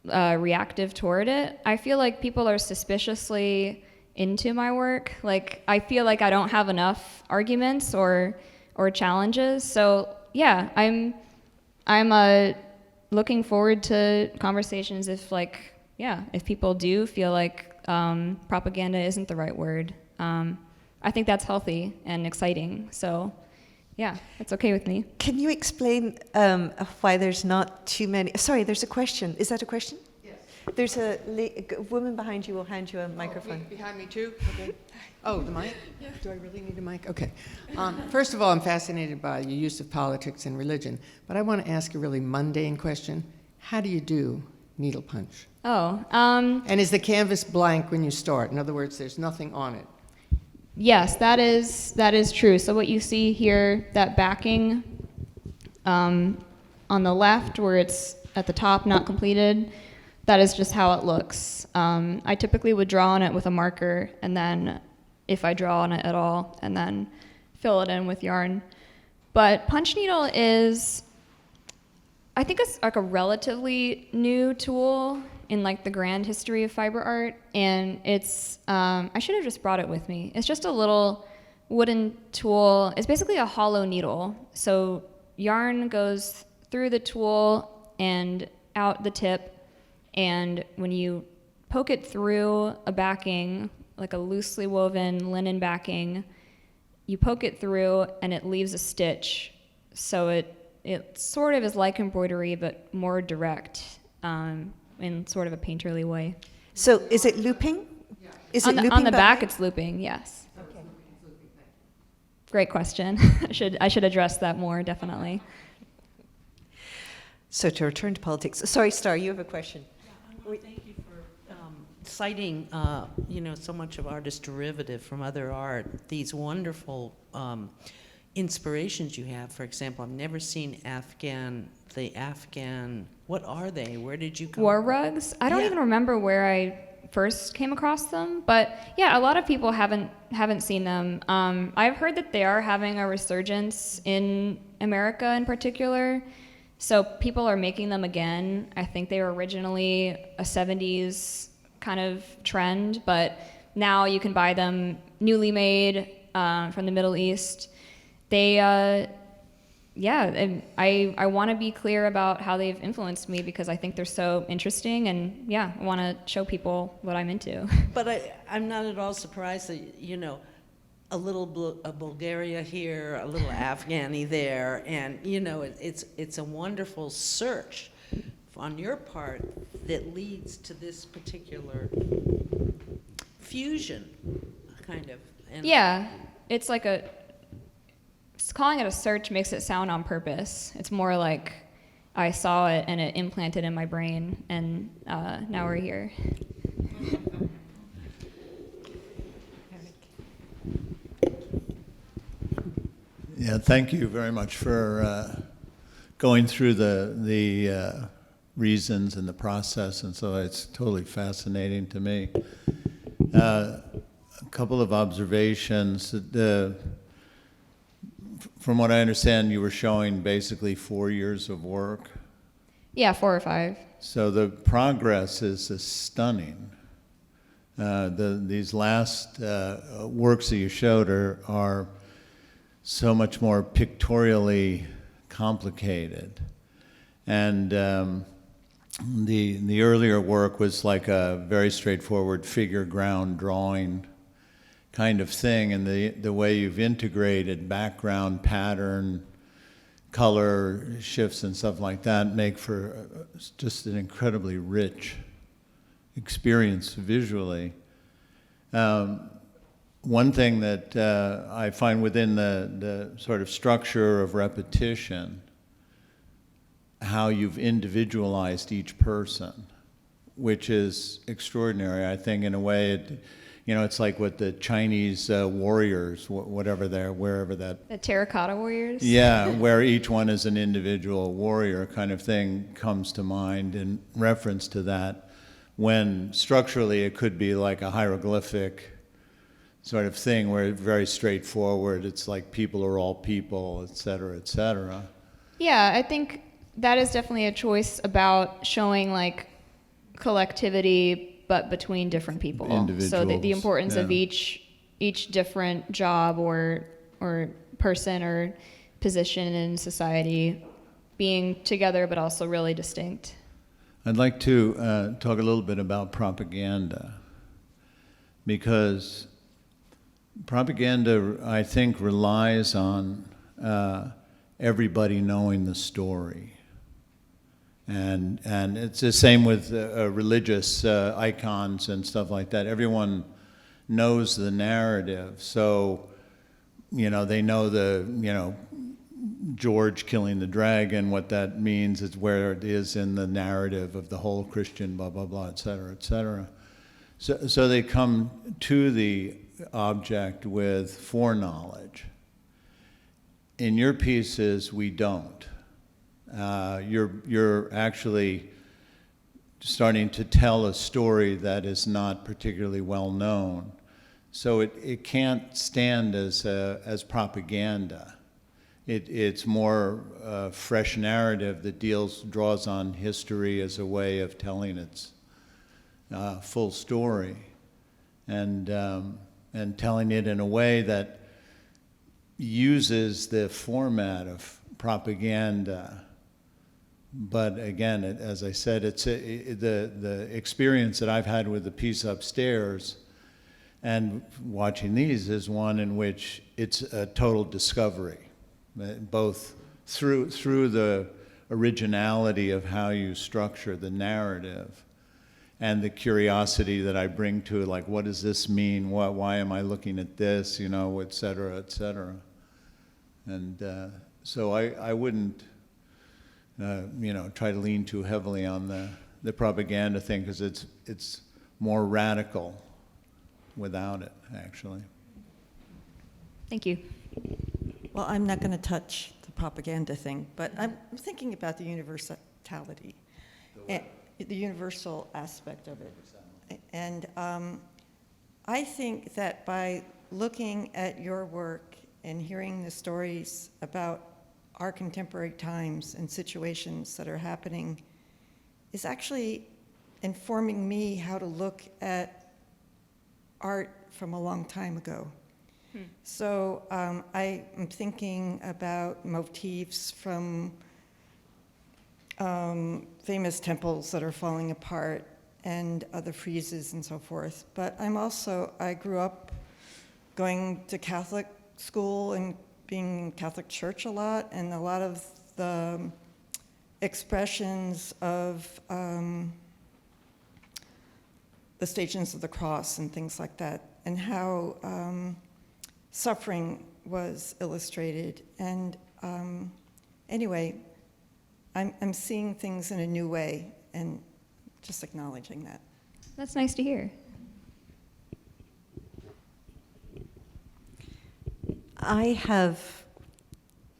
reactive toward it. I feel like people are suspiciously into my work. Like, I feel like I don't have enough arguments or challenges. So yeah, I'm looking forward to conversations if people do feel like propaganda isn't the right word. I think that's healthy and exciting. So yeah, it's okay with me. Can you explain why there's not too many? Sorry, there's a question. Is that a question? Yes. There's a woman behind you will hand you a microphone. Behind me too? Okay. Oh, the mic? Yeah. Do I really need a mic? Okay. First of all, I'm fascinated by your use of politics and religion, but I want to ask a really mundane question. How do you do needle punch? Oh. And is the canvas blank when you start? In other words, there's nothing on it. Yes, that is true. So what you see here, that backing on the left where it's at the top, not completed, that is just how it looks. I typically would draw on it with a marker, and then if I draw on it at all, and then fill it in with yarn. But punch needle is, I think it's like a relatively new tool in like the grand history of fiber art, and it's I should have just brought it with me. It's just a little wooden tool. It's basically a hollow needle. So yarn goes through the tool and out the tip, and when you poke it through a backing, like a loosely woven linen backing, you poke it through and it leaves a stitch. So it sort of is like embroidery but more direct. In sort of a painterly way. So is it looping? Is it looping on the back? It's looping. Yes. Okay. Great question. I should address that more, definitely. So to return to politics. Sorry, Star, you have a question. Yeah, thank you for citing, so much of art is derivative from other art. These wonderful inspirations you have. For example, I've never seen the Afghan, what are they? Where did you come War from? rugs? I don't Yeah. even remember where I first came across them, but yeah, a lot of people haven't seen them. I've heard that they are having a resurgence in America in particular. So people are making them again. I think they were originally a 70s kind of trend, but now you can buy them newly made from the Middle East. They, I want to be clear about how they've influenced me because I think they're so interesting, and yeah, I want to show people what I'm into. But I'm not at all surprised that, a little a Bulgaria here, a little Afghani there, and, it's a wonderful search on your part that leads to this particular fusion, kind of. And Yeah, it's like calling it a search makes it sound on purpose. It's more like I saw it and it implanted in my brain, and now we're here. Yeah, thank you very much for going through the reasons and the process, and so it's totally fascinating to me. a couple of observations. From what I understand, you were showing basically 4 years of work. Yeah, 4 or 5. So the progress is stunning. These last works that you showed are so much more pictorially complicated. And the earlier work was like a very straightforward figure ground drawing kind of thing, and the way you've integrated background, pattern, color shifts and stuff like that make for just an incredibly rich experience visually. One thing that I find within the sort of structure of repetition, how you've individualized each person, which is extraordinary. I think in a way, it's like what the Chinese warriors, wherever that. The terracotta warriors? Yeah, where each one is an individual warrior kind of thing comes to mind in reference to that, when structurally it could be like a hieroglyphic sort of thing where it's very straightforward. It's like people are all people, et cetera, et cetera. Yeah, I think that is definitely a choice about showing like collectivity, but between different people. Individuals, so the importance of yeah. each different job or person or position in society being together, but also really distinct. I'd like to talk a little bit about propaganda, because propaganda, I think, relies on everybody knowing the story. And it's the same with religious icons and stuff like that. Everyone knows the narrative, so they know George killing the dragon. What that means is where it is in the narrative of the whole Christian blah blah blah, et cetera, et cetera. So they come to the object with foreknowledge. In your pieces, we don't. You're actually starting to tell a story that is not particularly well known, so it can't stand as propaganda. It's more fresh narrative that draws on history as a way of telling its full story, and telling it in a way that uses the format of propaganda. But again, as I said, the experience that I've had with the piece upstairs and watching these is one in which it's a total discovery, both through the originality of how you structure the narrative and the curiosity that I bring to it, like, what does this mean? Why am I looking at this? Et cetera, et cetera. And so I wouldn't try to lean too heavily on the propaganda thing, because it's more radical without it, actually. Thank you. Well, I'm not going to touch the propaganda thing, but I'm thinking about the universality, the universal aspect of it. And I think that by looking at your work and hearing the stories about our contemporary times and situations that are happening is actually informing me how to look at art from a long time ago. So I am thinking about motifs from famous temples that are falling apart and other friezes and so forth. But I grew up going to Catholic school and being in Catholic church a lot, and a lot of the expressions of the Stations of the Cross and things like that, and how suffering was illustrated. And anyway, I'm seeing things in a new way and just acknowledging that. That's nice to hear. I have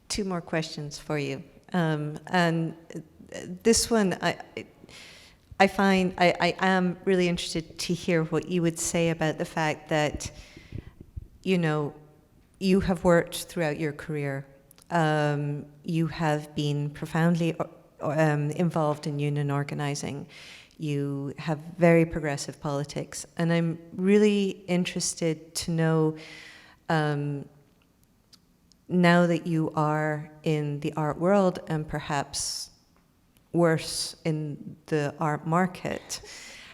2 more questions for you. And this one, I am really interested to hear what you would say about the fact that, you know, you have worked throughout your career. You have been profoundly involved in union organizing. You have very progressive politics. And I'm really interested to know, now that you are in the art world and perhaps worse in the art market,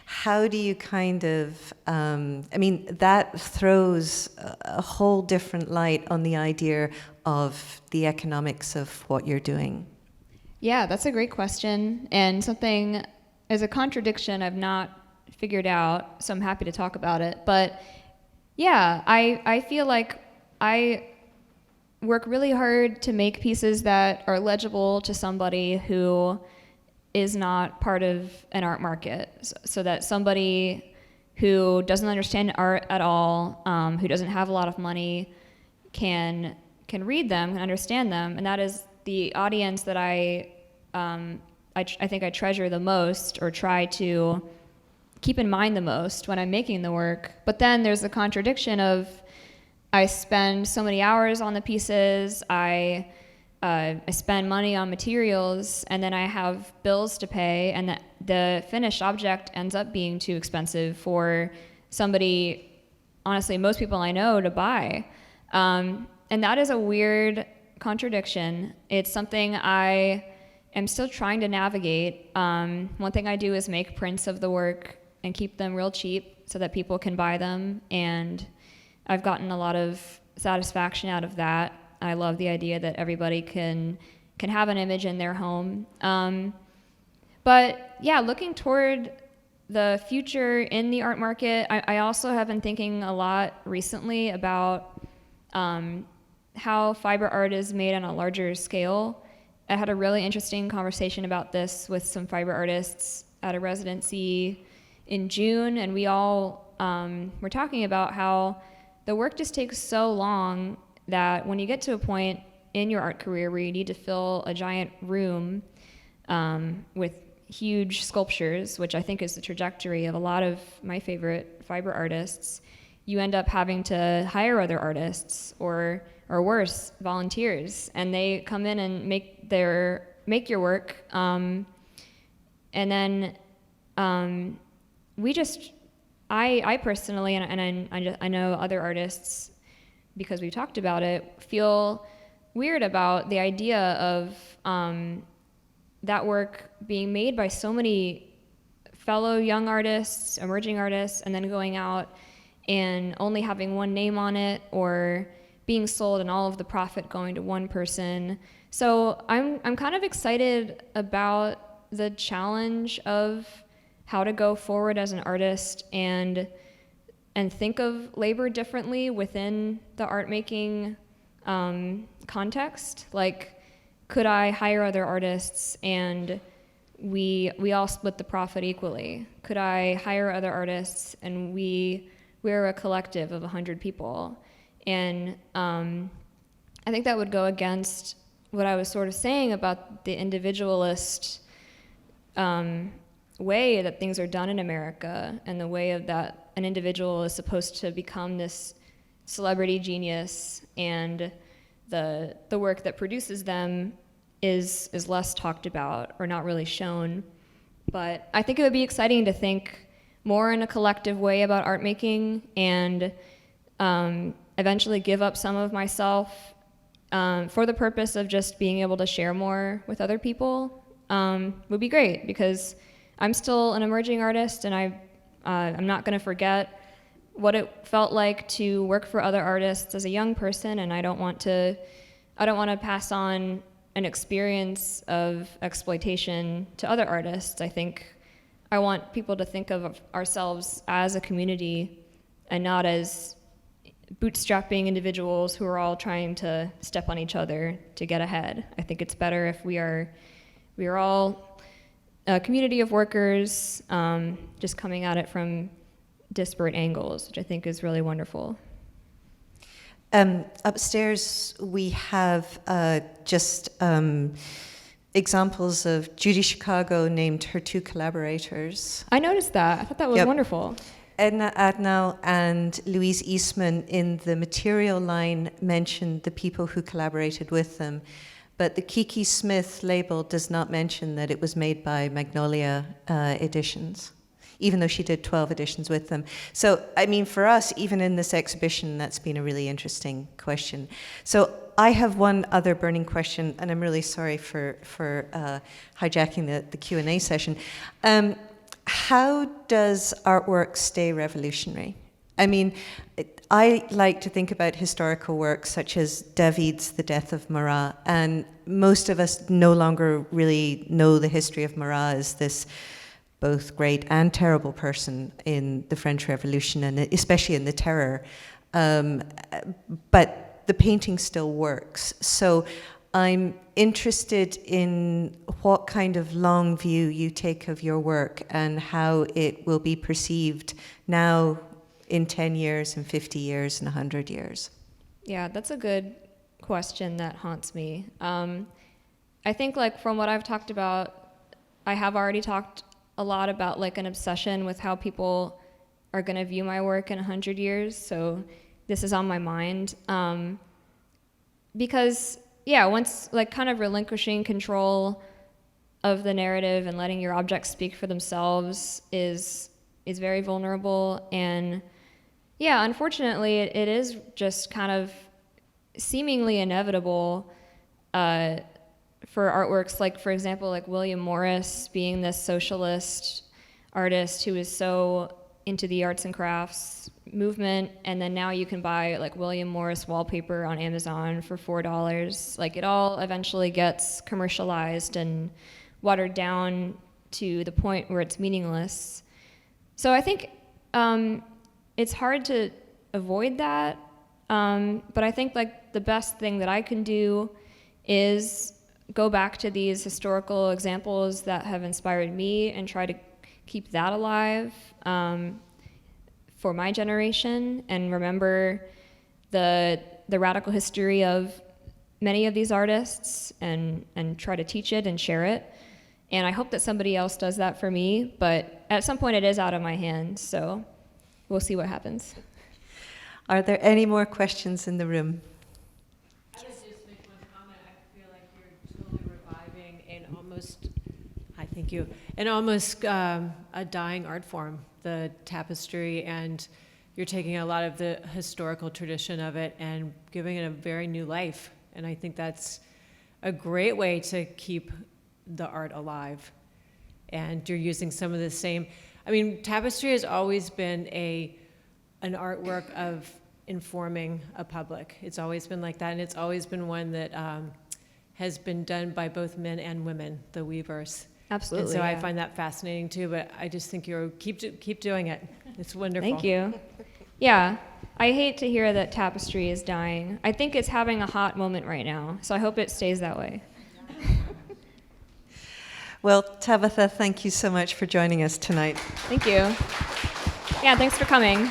how do you kind of, I mean, that throws a whole different light on the idea of the economics of what you're doing. Yeah, that's a great question, and something as a contradiction I've not figured out, so I'm happy to talk about it. But yeah, I feel like I work really hard to make pieces that are legible to somebody who is not part of an art market, so that somebody who doesn't understand art at all, who doesn't have a lot of money, can read them, can understand them, and that is the audience that I think I treasure the most, or try to keep in mind the most when I'm making the work. But then there's the contradiction of I spend so many hours on the pieces, I spend money on materials, and then I have bills to pay, and the finished object ends up being too expensive for somebody, honestly, most people I know, to buy. And that is a weird contradiction. It's something I am still trying to navigate. One thing I do is make prints of the work and keep them real cheap so that people can buy them, and I've gotten a lot of satisfaction out of that. I love the idea that everybody can have an image in their home. But yeah, looking toward the future in the art market, I also have been thinking a lot recently about how fiber art is made on a larger scale. I had a really interesting conversation about this with some fiber artists at a residency in June, and we all were talking about how the work just takes so long that when you get to a point in your art career where you need to fill a giant room with huge sculptures, which I think is the trajectory of a lot of my favorite fiber artists, you end up having to hire other artists, or worse, volunteers, and they come in and make your work, and then I personally, and I know other artists, because we've talked about it, feel weird about the idea of that work being made by so many fellow young artists, emerging artists, and then going out and only having one name on it, or being sold and all of the profit going to one person. So I'm kind of excited about the challenge of how to go forward as an artist and think of labor differently within the art making context. Like, could I hire other artists and we all split the profit equally? Could I hire other artists and we're a collective of 100 people? And I think that would go against what I was sort of saying about the individualist way that things are done in America, and the way of that an individual is supposed to become this celebrity genius, and the work that produces them is less talked about or not really shown. But I think it would be exciting to think more in a collective way about art making, and eventually give up some of myself for the purpose of just being able to share more with other people would be great, because I'm still an emerging artist, and I'm not going to forget what it felt like to work for other artists as a young person, and I don't want to pass on an experience of exploitation to other artists. I think I want people to think of ourselves as a community and not as bootstrapping individuals who are all trying to step on each other to get ahead. I think it's better if we are all a community of workers, just coming at it from disparate angles, which I think is really wonderful. Upstairs, we have just examples of Judy Chicago named her 2 collaborators. I noticed that. I thought that was Yep. wonderful. Edna Adnall and Louise Eastman in the material line mentioned the people who collaborated with them, but the Kiki Smith label does not mention that it was made by Magnolia Editions, even though she did 12 editions with them. So, I mean, for us, even in this exhibition, that's been a really interesting question. So I have one other burning question, and I'm really sorry for hijacking the Q&A session. How does artwork stay revolutionary? I mean, I like to think about historical works such as David's The Death of Marat, and most of us no longer really know the history of Marat as this both great and terrible person in the French Revolution, and especially in the Terror. But the painting still works. So I'm interested in what kind of long view you take of your work and how it will be perceived now in 10 years, in 50 years, in 100 years. Yeah, that's a good question that haunts me. I think, like, from what I've talked about, I have already talked a lot about, like, an obsession with how people are going to view my work in 100 years, so this is on my mind. Because, yeah, once, like, kind of relinquishing control of the narrative and letting your objects speak for themselves is very vulnerable. And, yeah, unfortunately, it is just kind of seemingly inevitable for artworks like, for example, like William Morris being this socialist artist who is so into the arts and crafts movement, and then now you can buy like William Morris wallpaper on Amazon for $4. Like, it all eventually gets commercialized and watered down to the point where it's meaningless. So I think it's hard to avoid that, but I think, like, the best thing that I can do is go back to these historical examples that have inspired me and try to keep that alive for my generation, and remember the radical history of many of these artists, and try to teach it and share it. And I hope that somebody else does that for me, but at some point it is out of my hands, so we'll see what happens. Are there any more questions in the room? I would just make one comment. I feel like you're totally reviving an almost, hi, thank you, an almost a dying art form, the tapestry, and you're taking a lot of the historical tradition of it and giving it a very new life. And I think that's a great way to keep the art alive. And you're using some of the same, I mean, tapestry has always been an artwork of informing a public. It's always been like that, and it's always been one that has been done by both men and women, the weavers. Absolutely. And so yeah. I find that fascinating too, but I just think you're keep doing it. It's wonderful. Thank you. Yeah, I hate to hear that tapestry is dying. I think it's having a hot moment right now, so I hope it stays that way. Well, Tabitha, thank you so much for joining us tonight. Thank you. Yeah, thanks for coming.